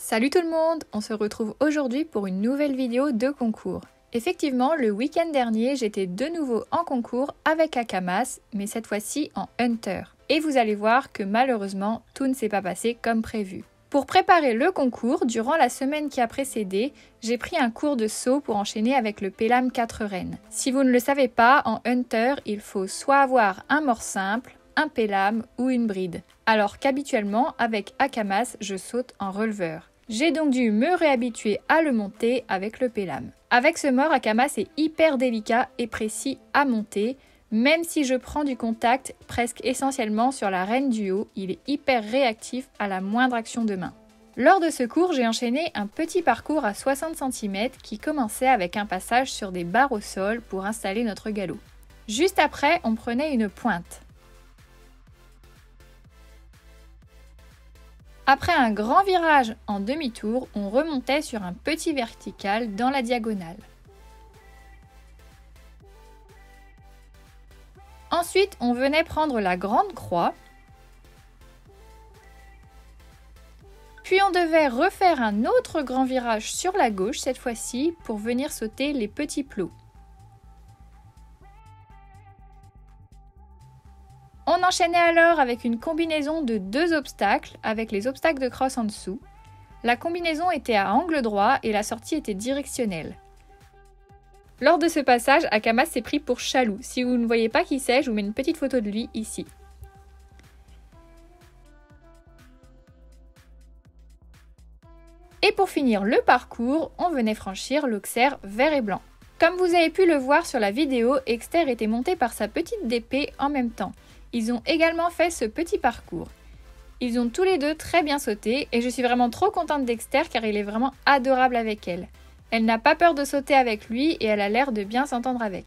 Salut tout le monde, on se retrouve aujourd'hui pour une nouvelle vidéo de concours. Effectivement, le week-end dernier, j'étais de nouveau en concours avec Akamas, mais cette fois-ci en Hunter. Et vous allez voir que malheureusement, tout ne s'est pas passé comme prévu. Pour préparer le concours, durant la semaine qui a précédé, j'ai pris un cours de saut pour enchaîner avec le Pelham 4 rennes. Si vous ne le savez pas, en Hunter, il faut soit avoir un mort simple, un Pelham ou une bride. Alors qu'habituellement, avec Akamas, je saute en releveur. J'ai donc dû me réhabituer à le monter avec le Pelham. Avec ce mort, Akamas est hyper délicat et précis à monter. Même si je prends du contact presque essentiellement sur la renne du haut, il est hyper réactif à la moindre action de main. Lors de ce cours, j'ai enchaîné un petit parcours à 60 cm qui commençait avec un passage sur des barres au sol pour installer notre galop. Juste après, on prenait une pointe. Après un grand virage en demi-tour, on remontait sur un petit vertical dans la diagonale. Ensuite, on venait prendre la grande croix. Puis on devait refaire un autre grand virage sur la gauche cette fois-ci pour venir sauter les petits plots. On enchaînait alors avec une combinaison de 2 obstacles avec les obstacles de crosse en dessous. La combinaison était à angle droit et la sortie était directionnelle. Lors de ce passage, Akamas s'est pris pour Chalou. Si vous ne voyez pas qui c'est, je vous mets une petite photo de lui ici. Et pour finir le parcours, on venait franchir l'Auxerre vert et blanc. Comme vous avez pu le voir sur la vidéo, Exter était monté par sa petite DP en même temps. Ils ont également fait ce petit parcours. Ils ont tous les deux très bien sauté et je suis vraiment trop contente d'Exter car il est vraiment adorable avec elle. Elle n'a pas peur de sauter avec lui et elle a l'air de bien s'entendre avec.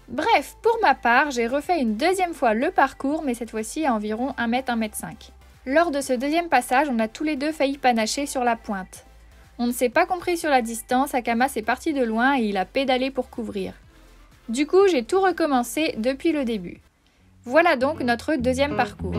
Bref, pour ma part, j'ai refait une deuxième fois le parcours, mais cette fois-ci à environ 1 m, 1 m 5. Lors de ce deuxième passage, on a tous les deux failli panacher sur la pointe. On ne s'est pas compris sur la distance, Akamas est parti de loin et il a pédalé pour couvrir. Du coup, j'ai tout recommencé depuis le début. Voilà donc notre deuxième parcours.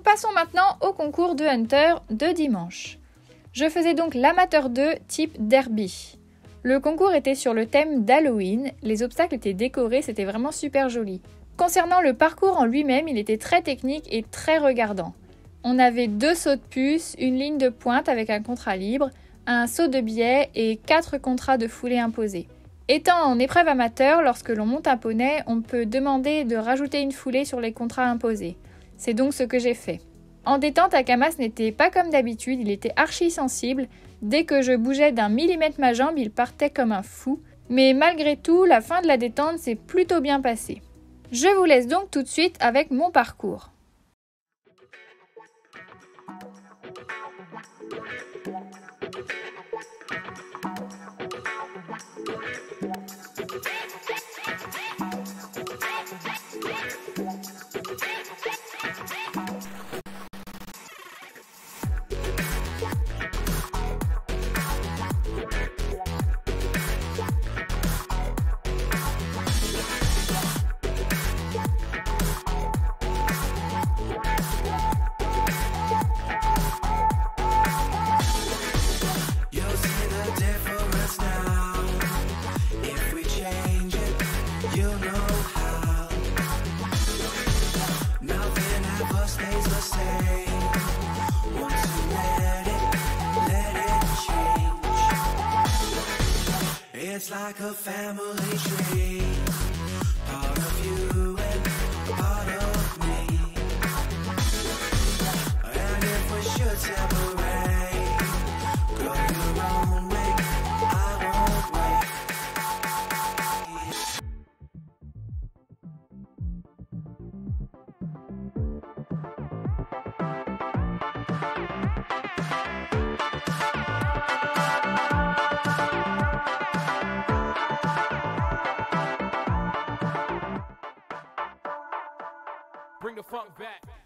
Passons maintenant au concours de Hunter de dimanche. Je faisais donc l'amateur 2 type derby. Le concours était sur le thème d'Halloween, les obstacles étaient décorés, c'était vraiment super joli. Concernant le parcours en lui-même, il était très technique et très regardant. On avait 2 sauts de puce, une ligne de pointe avec un contrat libre, un saut de biais et 4 contrats de foulée imposés. Étant en épreuve amateur, lorsque l'on monte un poney, on peut demander de rajouter une foulée sur les contrats imposés. C'est donc ce que j'ai fait. En détente, Akamas n'était pas comme d'habitude, il était archi sensible. Dès que je bougeais d'1 millimètre ma jambe, il partait comme un fou. Mais malgré tout, la fin de la détente s'est plutôt bien passée. Je vous laisse donc tout de suite avec mon parcours. It's like a family tree.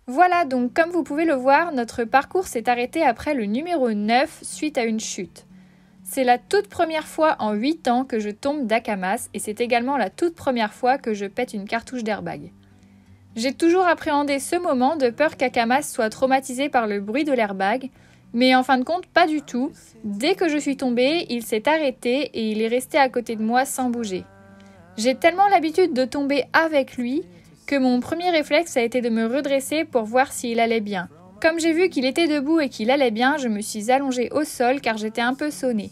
Voilà, donc comme vous pouvez le voir, notre parcours s'est arrêté après le numéro 9 suite à une chute. C'est la toute première fois en 8 ans que je tombe d'Akamas et c'est également la toute première fois que je pète une cartouche d'airbag. J'ai toujours appréhendé ce moment de peur qu'Akamas soit traumatisé par le bruit de l'airbag, mais en fin de compte, pas du tout. Dès que je suis tombée, il s'est arrêté et il est resté à côté de moi sans bouger. J'ai tellement l'habitude de tomber avec lui que mon premier réflexe a été de me redresser pour voir s'il allait bien. Comme j'ai vu qu'il était debout et qu'il allait bien, je me suis allongée au sol car j'étais un peu sonnée.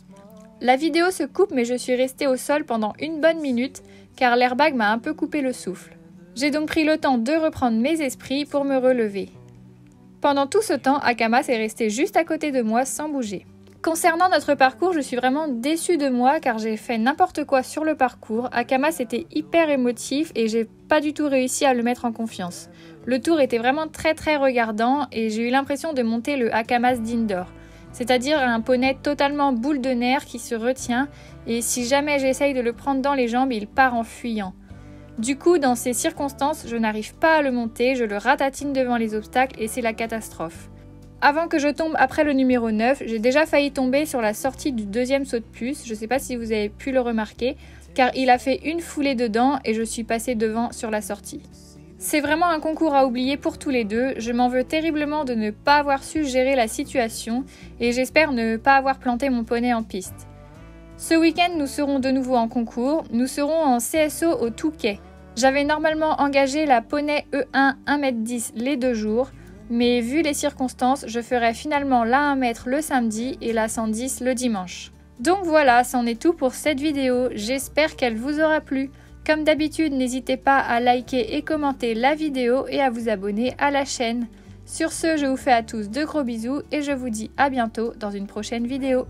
La vidéo se coupe mais je suis restée au sol pendant une bonne minute car l'airbag m'a un peu coupé le souffle. J'ai donc pris le temps de reprendre mes esprits pour me relever. Pendant tout ce temps, Akamas est resté juste à côté de moi sans bouger. Concernant notre parcours, je suis vraiment déçue de moi car j'ai fait n'importe quoi sur le parcours. Akamas était hyper émotif et j'ai pas du tout réussi à le mettre en confiance. Le tour était vraiment très regardant et j'ai eu l'impression de monter le Akamas d'Indoor, c'est-à-dire un poney totalement boule de nerfs qui se retient et si jamais j'essaye de le prendre dans les jambes, il part en fuyant. Du coup, dans ces circonstances, je n'arrive pas à le monter, je le ratatine devant les obstacles et c'est la catastrophe. Avant que je tombe après le numéro 9, j'ai déjà failli tomber sur la sortie du deuxième saut de puce, je ne sais pas si vous avez pu le remarquer, car il a fait une foulée dedans et je suis passée devant sur la sortie. C'est vraiment un concours à oublier pour tous les deux, je m'en veux terriblement de ne pas avoir su gérer la situation et j'espère ne pas avoir planté mon poney en piste. Ce week-end, nous serons de nouveau en concours, nous serons en CSO au Touquet. J'avais normalement engagé la poney E1 1m10 les 2 jours, mais vu les circonstances, je ferai finalement la 1m le samedi et la 110 le dimanche. Donc voilà, c'en est tout pour cette vidéo, j'espère qu'elle vous aura plu. Comme d'habitude, n'hésitez pas à liker et commenter la vidéo et à vous abonner à la chaîne. Sur ce, je vous fais à tous de gros bisous et je vous dis à bientôt dans une prochaine vidéo.